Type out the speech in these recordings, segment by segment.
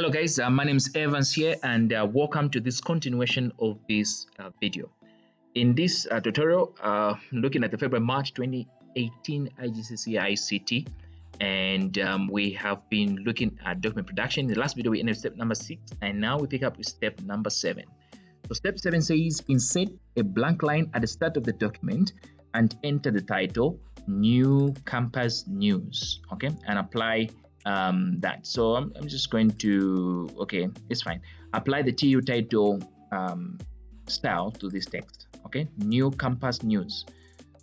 Hello guys, my name is Evans here, and welcome to this continuation of this video. In this tutorial, looking at the February-March 2018 IGCSE ICT, and we have been looking at document production. In the last video we ended with step number 6, and now we pick up with step number 7. So step 7 says insert a blank line at the start of the document and enter the title New Campus News, okay, and apply that. So I'm just going to, okay, it's fine, apply the TU title style to this text, okay, New Campus News.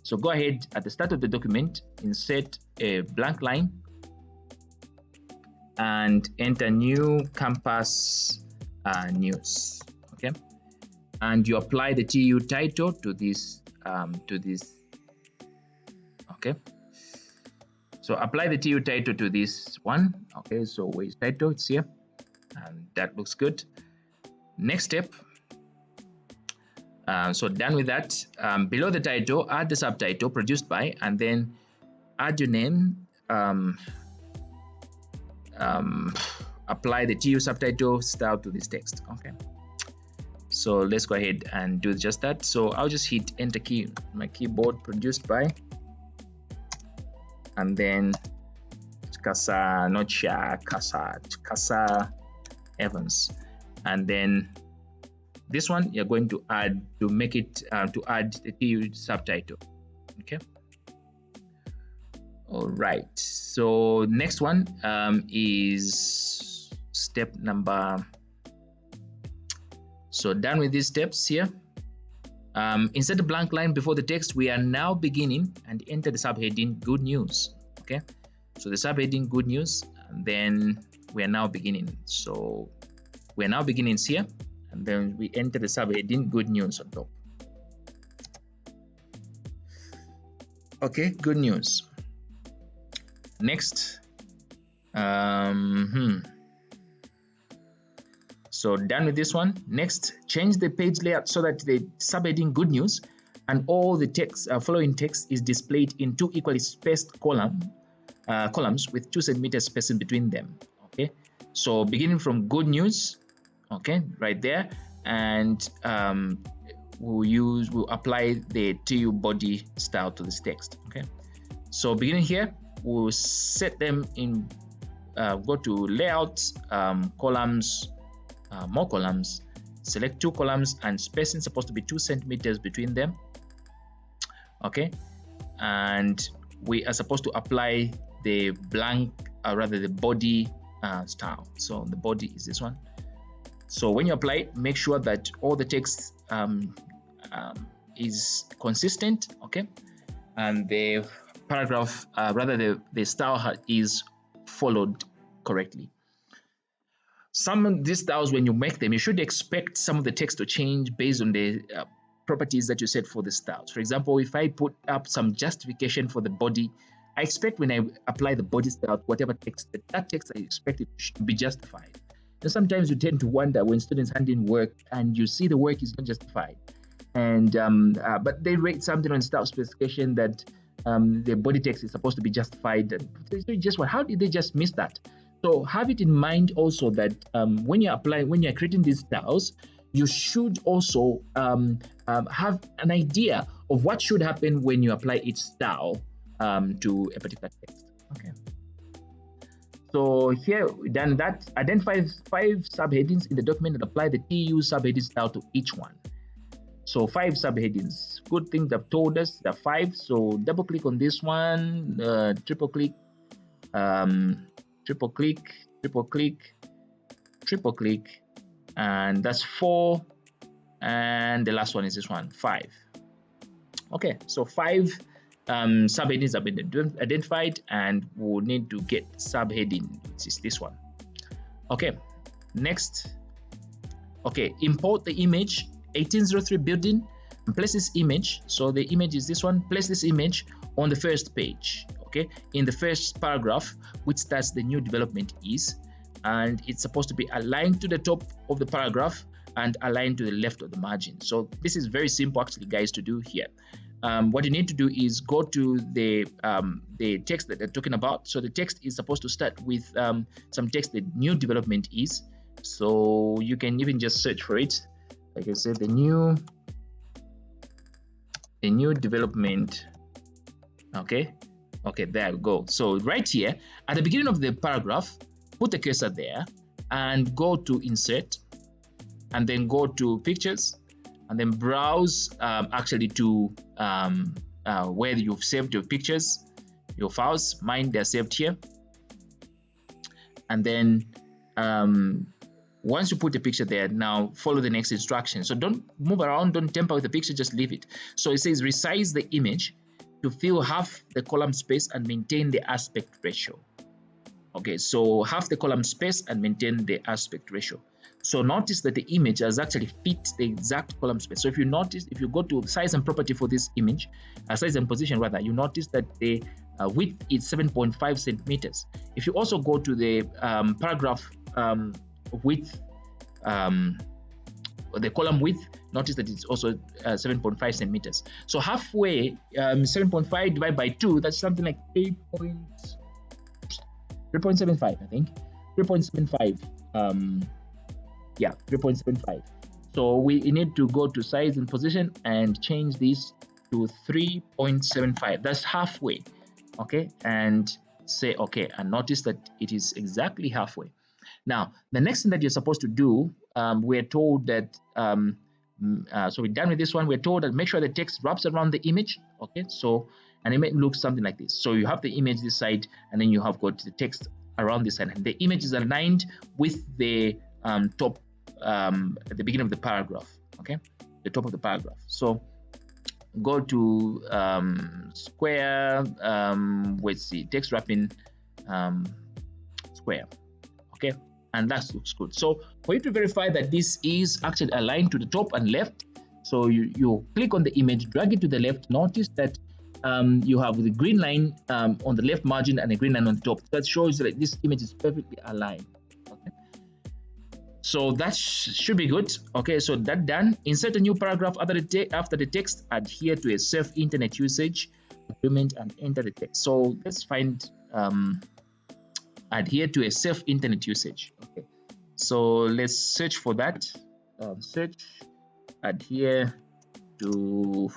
So go ahead at the start of the document, insert a blank line and enter New Campus News, okay, and you apply the TU title to this okay. So apply the TU title to this one. Okay, so where's title? It's here, and that looks good. Next step. So done with that. Below the title, add the subtitle produced by, and then add your name. Apply the TU subtitle style to this text. Okay. So let's go ahead and do just that. So I'll just hit enter key on my keyboard, produced by. And then Casa Evans, and then this one you're going to add to make it to add the TU subtitle. Okay, all right, so next one is step number, so done with these steps here. Insert a blank line before the text. We are now beginning, and enter the subheading Good News. Okay, so the subheading Good News, and then we are now beginning. So we are now beginning here, and then we enter the subheading Good News on top. Okay, Good News. Next, so done with this one. Next, change the page layout so that the subheading Good News and all the text following text is displayed in two equally spaced columns with 2 centimeters spacing between them. Okay, so beginning from Good News, okay, right there, and we'll apply the TU body style to this text. Okay, so beginning here, we'll set them in, go to layout, columns, more columns, select 2 columns, and spacing supposed to be 2 centimeters between them. Okay, and we are supposed to apply the blank, rather the body style. So the body is this one. So when you apply it, make sure that all the text is consistent, okay, and the paragraph, rather the style is followed correctly. Some of these styles, when you make them, you should expect some of the text to change based on the properties that you set for the styles. For example, if I put up some justification for the body, I expect when I apply the body style, whatever text, that text I expect it to be justified. And sometimes you tend to wonder when students hand in work and you see the work is not justified, and but they rate something on style specification that the body text is supposed to be justified. And just what? How did they just miss that? So have it in mind also that when you're creating these styles, you should also have an idea of what should happen when you apply each style to a particular text. Okay. So here we've done that. Identify 5 subheadings in the document and apply the TU subheading style to each one. So 5 subheadings. Good things they've told us there are 5. So double click on this one, triple click, triple click, triple click, triple click, and that's 4, and the last one is this one, 5. Okay, so 5 subheadings have been identified, and we'll need to get subheading, which is this one. Okay, next, okay, import the image 1803 building and place this image. So the image is this one. Place this image on the first page, okay, in the first paragraph, which starts the new development is, and it's supposed to be aligned to the top of the paragraph and aligned to the left of the margin. So this is very simple actually, guys, to do here. What you need to do is go to the text that they're talking about. So the text is supposed to start with some text that new development is, So you can even just search for it. Like I said, the new development. Okay, there we go. So right here at the beginning of the paragraph, put the cursor there and go to insert, and then go to pictures, and then browse actually to where you've saved your pictures, your files. Mine, they're saved here. And then once you put the picture there, now follow the next instruction. So don't move around, don't tamper with the picture, just leave it. So it says resize the image to fill half the column space and maintain the aspect ratio. Okay, so half the column space and maintain the aspect ratio. So notice that the image has actually fit the exact column space. So if you notice, if you go to size and property for this image, size and position rather, you notice that the width is 7.5 centimeters. If you also go to the paragraph width, the column width, notice that it's also 7.5 centimeters. So halfway, 7.5 divided by 2, that's something like 3.75, I think. 3.75. Yeah, 3.75. So we need to go to size and position and change this to 3.75. That's halfway. Okay, and say okay, and notice that it is exactly halfway. Now, the next thing that you're supposed to do, we're told that, so we're done with this one. We're told that make sure the text wraps around the image. Okay, so an image looks something like this. So you have the image this side, and then you have got the text around this side. And the image is aligned with the top at the beginning of the paragraph. Okay, the top of the paragraph. So go to square, let's see, text wrapping square. Okay, and that looks good. So for you to verify that this is actually aligned to the top and left, so you click on the image, drag it to the left. Notice that you have the green line on the left margin and a green line on the top. That shows that this image is perfectly aligned. Okay, so that should be good. Okay, so that done. Insert a new paragraph after the text. Adhere to a safe internet usage agreement and enter the text. So let's find adhere to a safe internet usage. Okay, so let's search for that. Search adhere to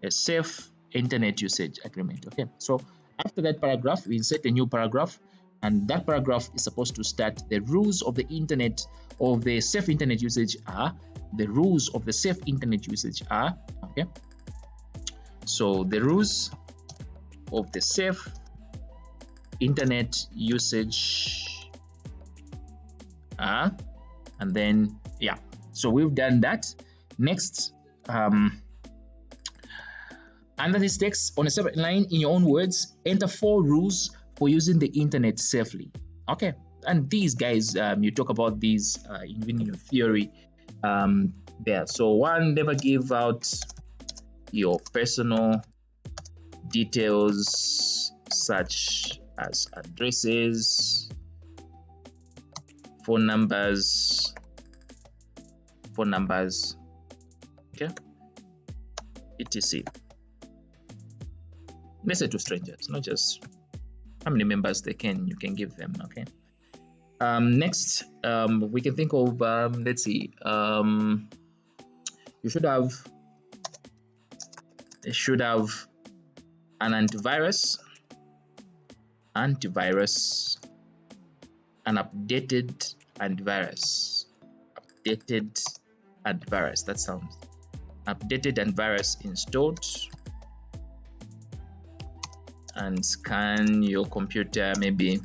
a safe internet usage agreement. Okay, so after that paragraph, we insert a new paragraph, and that paragraph is supposed to start: the rules of the internet of the safe internet usage are. The rules of the safe internet usage are. Okay, so the rules of the safe internet usage are, and then yeah, so we've done that. Next, under this text, on a separate line, in your own words, enter 4 rules for using the internet safely. Okay, and these guys, you talk about these even in your theory there. So 1, never give out your personal details such as addresses, phone numbers, okay, etc. Let's say to strangers, not just how many members you can give them. Okay. Next, we can think of let's see, you should have an antivirus, an updated antivirus, that sounds updated antivirus installed, and scan your computer maybe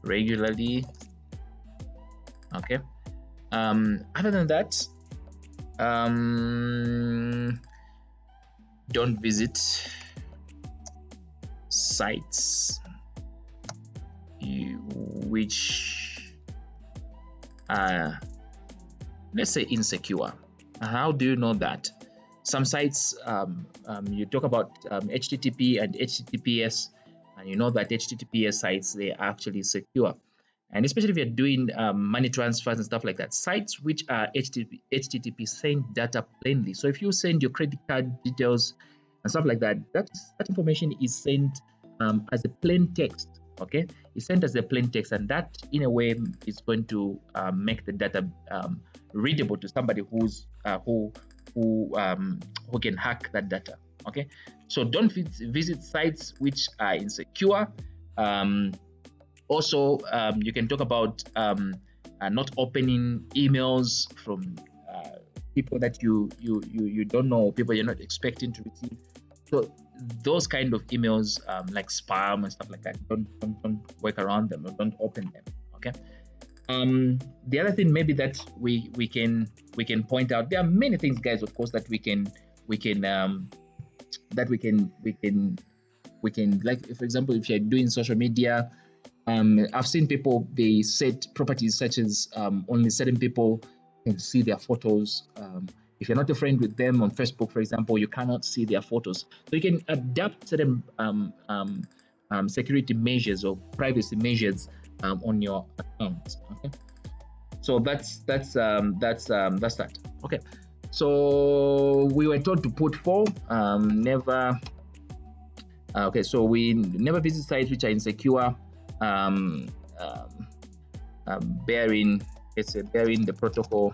regularly. Okay, other than that, don't visit sites which are, let's say, insecure. How do you know that? Some sites, you talk about HTTP and HTTPS, and you know that HTTPS sites, they are actually secure. And especially if you're doing money transfers and stuff like that, sites which are HTTP send data plainly. So if you send your credit card details and stuff like that, that information is sent as a plain text. Okay, it's sent as a plain text, and that in a way is going to make the data readable to somebody who can hack that data. Okay, so don't visit sites which are insecure. Also, you can talk about not opening emails from people that you don't know, people you're not expecting to receive. So those kind of emails, like spam and stuff like that, don't work around them, or don't open them. Okay. The other thing maybe that we can point out, there are many things, guys, of course, that we can like, for example, if you're doing social media, I've seen people, they set properties such as only certain people can see their photos. If you're not a friend with them on Facebook, for example, you cannot see their photos. So you can adapt certain security measures or privacy measures on your account. Okay, so that's that. Okay, so we were told to put 4. Never. Okay, so we never visit sites which are insecure. Bearing the protocol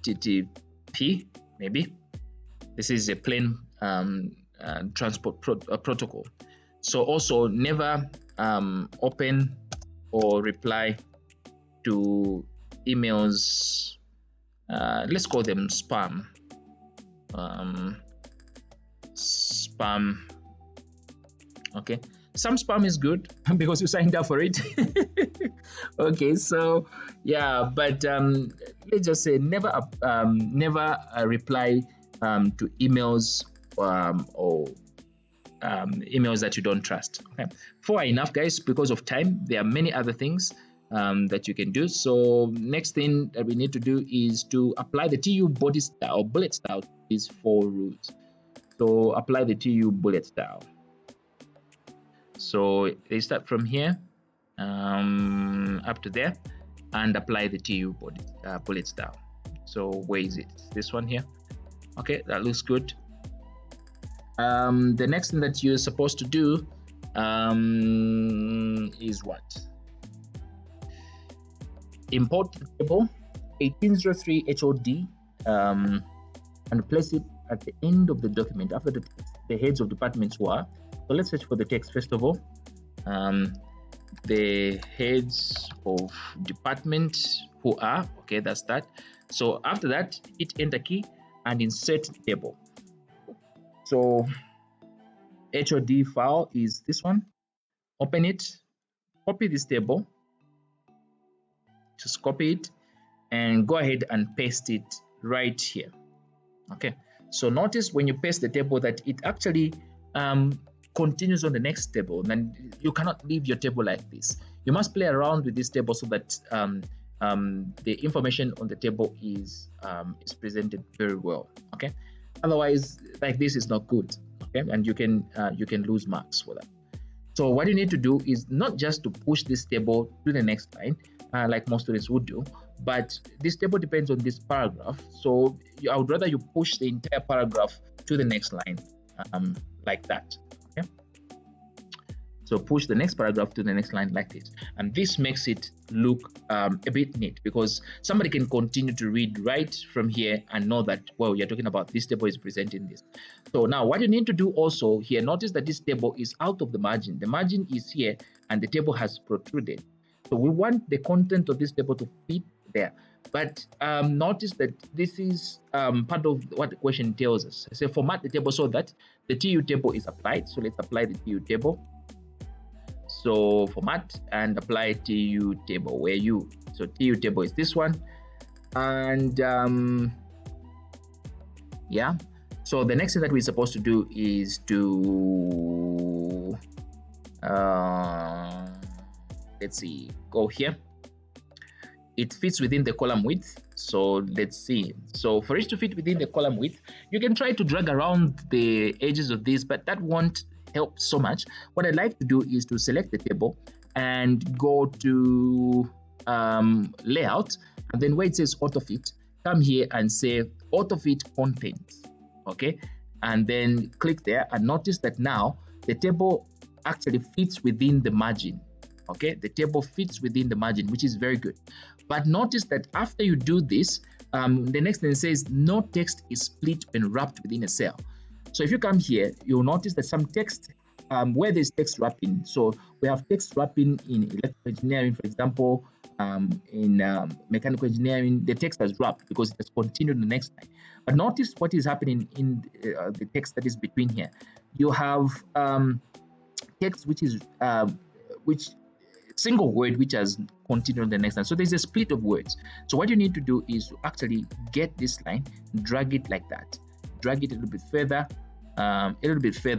HTTP. Maybe this is a plain transport protocol. So also never open or reply to emails. Let's call them spam. Spam. Okay, some spam is good because you signed up for it. Okay, so yeah, but let's just say never reply to emails or emails that you don't trust. Okay, 4 are enough, guys, because of time. There are many other things that you can do. So next thing that we need to do is to apply the TU body style or bullet style to these 4 rules. So apply the TU bullet style. So they start from here up to there, and apply the TU body bullet style. So where is it? This one here. Okay, that looks good. The next thing that you're supposed to do is what? Import the table 1803 HOD and place it at the end of the document after the heads of departments were. So let's search for the text first of all. The heads of department who are, okay, that's that. So after that, hit enter key and insert table. So HOD file is this one. Open it, copy this table, just copy it and go ahead and paste it right here. Okay, so notice when you paste the table that it actually continues on the next table, and you cannot leave your table like this. You must play around with this table so that the information on the table is presented very well. Okay, otherwise like this is not good. Okay, and you can lose marks for that. So what you need to do is not just to push this table to the next line like most students would do, but this table depends on this paragraph. So I would rather you push the entire paragraph to the next line like that. Okay, so push the next paragraph to the next line like this, and this makes it look a bit neat, because somebody can continue to read right from here and know that, well, you're talking about this table is presenting this. So now what you need to do also here, notice that this table is out of the margin. The margin is here and the table has protruded. So we want the content of this table to fit there. But notice that this is part of what the question tells us. So format the table so that the TU table is applied. So let's apply the TU table. So format and apply TU table where you. So TU table is this one. And yeah. So the next thing that we're supposed to do is to let's see, go here. It fits within the column width. So let's see. So for it to fit within the column width, you can try to drag around the edges of this, but that won't help so much. What I'd like to do is to select the table and go to layout, and then where it says auto fit, come here and say auto fit content. Okay, and then click there, and notice that now the table actually fits within the margin. Okay, the table fits within the margin, which is very good. But notice that after you do this, the next thing says no text is split when wrapped within a cell. So if you come here, you'll notice that some text, where there's text wrapping, so we have text wrapping in electrical engineering, for example, in mechanical engineering, the text has wrapped because it has continued the next line. But notice what is happening in the text that is between here. You have text which is single word which has continued the next line. So there's a split of words. So what you need to do is to actually get this line, drag it like that, drag it a little bit further,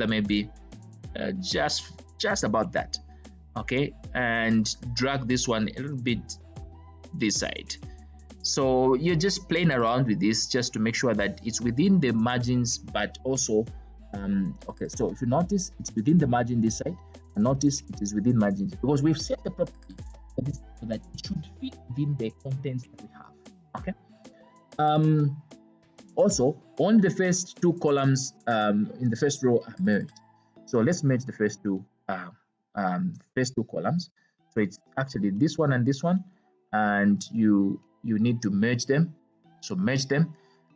maybe just about that. Okay, and drag this one a little bit this side. So you're just playing around with this just to make sure that it's within the margins, but also okay, so if you notice, it's within the margin this side, and notice it is within margins because we've set the property for this so that it should fit within the contents that we have. Okay. Also, on the first two columns in the first row are merged. So let's merge the first two columns. So it's actually this one and this one, and you need to merge them. So merge them,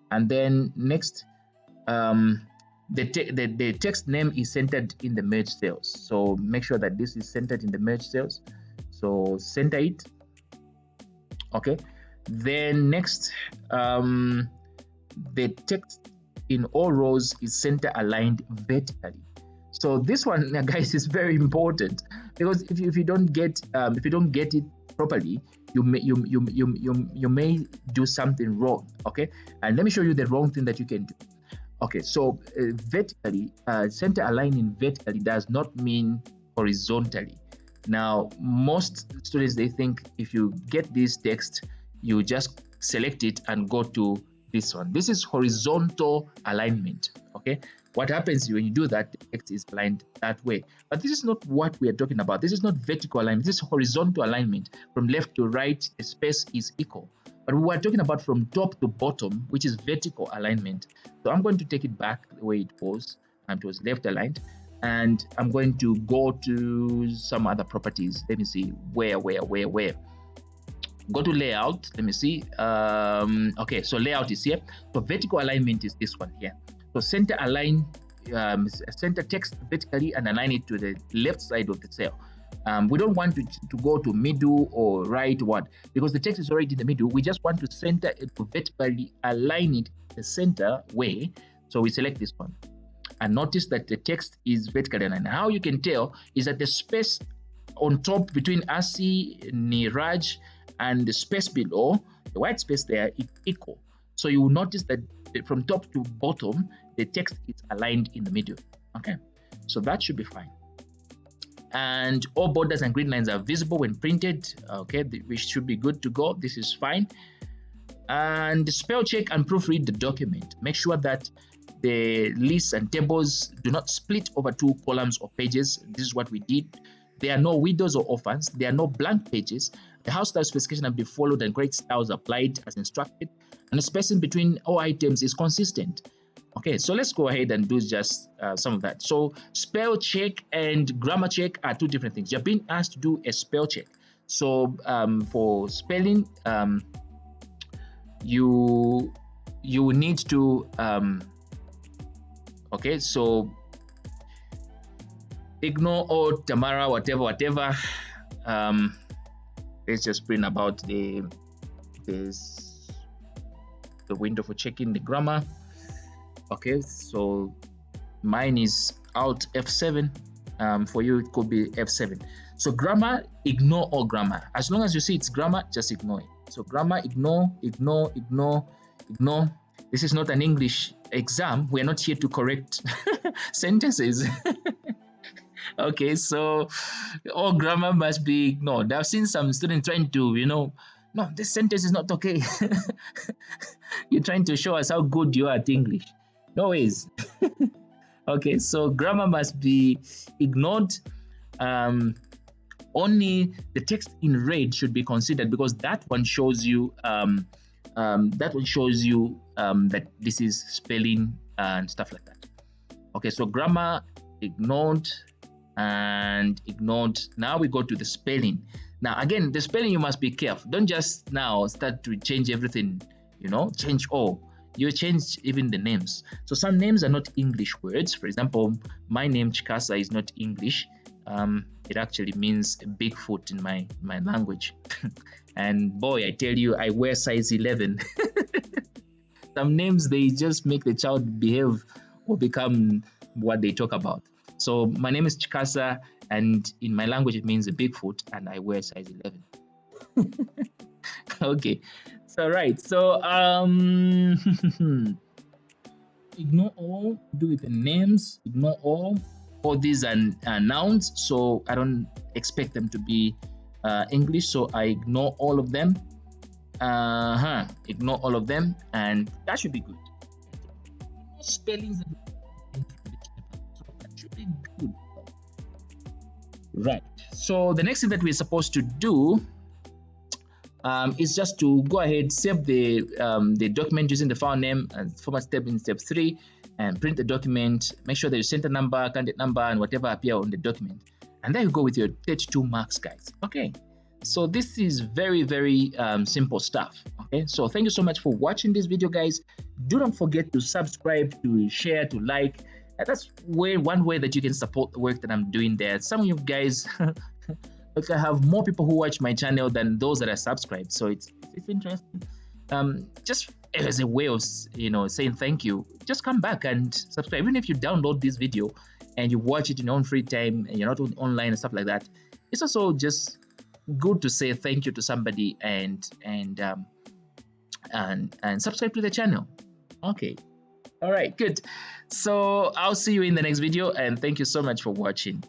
and then next, the text name is centered in the merge cells. So make sure that this is centered in the merge cells. So center it. Okay. Then next, the text in all rows is center aligned vertically. So this one, guys, is very important because if you don't get it properly, you may do something wrong. Okay, and let me show you the wrong thing that you can do. Okay, so vertically, center aligning vertically does not mean horizontally. Now, most students, they think if you get this text, you just select it and go to this one. This is horizontal alignment. Okay, what happens when you do that, the text is aligned that way. But this is not what we are talking about. This is not vertical alignment. This is horizontal alignment. From left to right, the space is equal. But we are talking about from top to bottom, which is vertical alignment. So I'm going to take it back the way it was, and it was left aligned. And I'm going to go to some other properties. Let me see where. Go to layout. Let me see. Okay, so layout is here. So vertical alignment is this one here. So center align, center text vertically and align it to the left side of the cell. We don't want to go to middle or right one because the text is already in the middle. We just want to center it, to vertically align it the center way. So we select this one. And notice that the text is vertically aligned. How you can tell is that the space on top between Asi, Niraj, and the space below, the white space there, is equal. So you will notice that from top to bottom, the text is aligned in the middle. Okay, so that should be fine. And all borders and grid lines are visible when printed. Okay, we should be good to go. This is fine. And spell check and proofread the document. Make sure that the lists and tables do not split over two columns or pages. This is what we did. There are no widows or orphans. There are no blank pages. The house style specification have been followed and correct styles applied as instructed. And the spacing between all items is consistent. Okay, so let's go ahead and do just some of that. So spell check and grammar check are two different things. You're being asked to do a spell check. So for spelling, you need to okay, so ignore all Tamara, whatever. Let's just print about the window for checking the grammar. Okay, so mine is Alt F7. For you, it could be F7. So grammar, ignore all grammar. As long as you see it's grammar, just ignore it. So grammar, ignore. This is not an English exam. We're not here to correct sentences. Okay, so all grammar must be ignored. I've seen some students trying to, no, this sentence is not okay. You're trying to show us how good you are at English. No ways. Okay, so grammar must be ignored. Only the text in red should be considered because that one shows you that this is spelling and stuff like that. Okay, so grammar ignored and ignored. Now we go to the spelling. Now again, the spelling, you must be careful. Don't just now start to change everything, change all. You change even the names. So some names are not English words. For example, my name Chikasa is not English. It actually means a big foot in my language. And boy, I tell you, I wear size 11. Some names, they just make the child behave or become what they talk about. So my name is Chikasa, and in my language it means a big foot, and I wear size 11. Okay, so right, so ignore all, do with the names, ignore all these are nouns, so I don't expect them to be English, so I ignore all of them. Ignore all of them, and that should be good. Spellings, so that should be good. Right, so the next thing that we're supposed to do is just to go ahead, save the document using the file name and format step in step 3, and print the document. Make sure that you center number, candidate number, and whatever appear on the document. And then you go with your 32 marks, guys. Okay, so this is very, very simple stuff. Okay, so thank you so much for watching this video, guys. Do not forget to subscribe, to share, to like. That's one way that you can support the work that I'm doing there. Some of you guys like, I have more people who watch my channel than those that are subscribed, so it's interesting. Just as a way of saying thank you, just come back and subscribe. Even if you download this video and you watch it in your own free time and you're not online and stuff like that, it's also just good to say thank you to somebody and subscribe to the channel. Okay, all right, good. So I'll see you in the next video, and thank you so much for watching.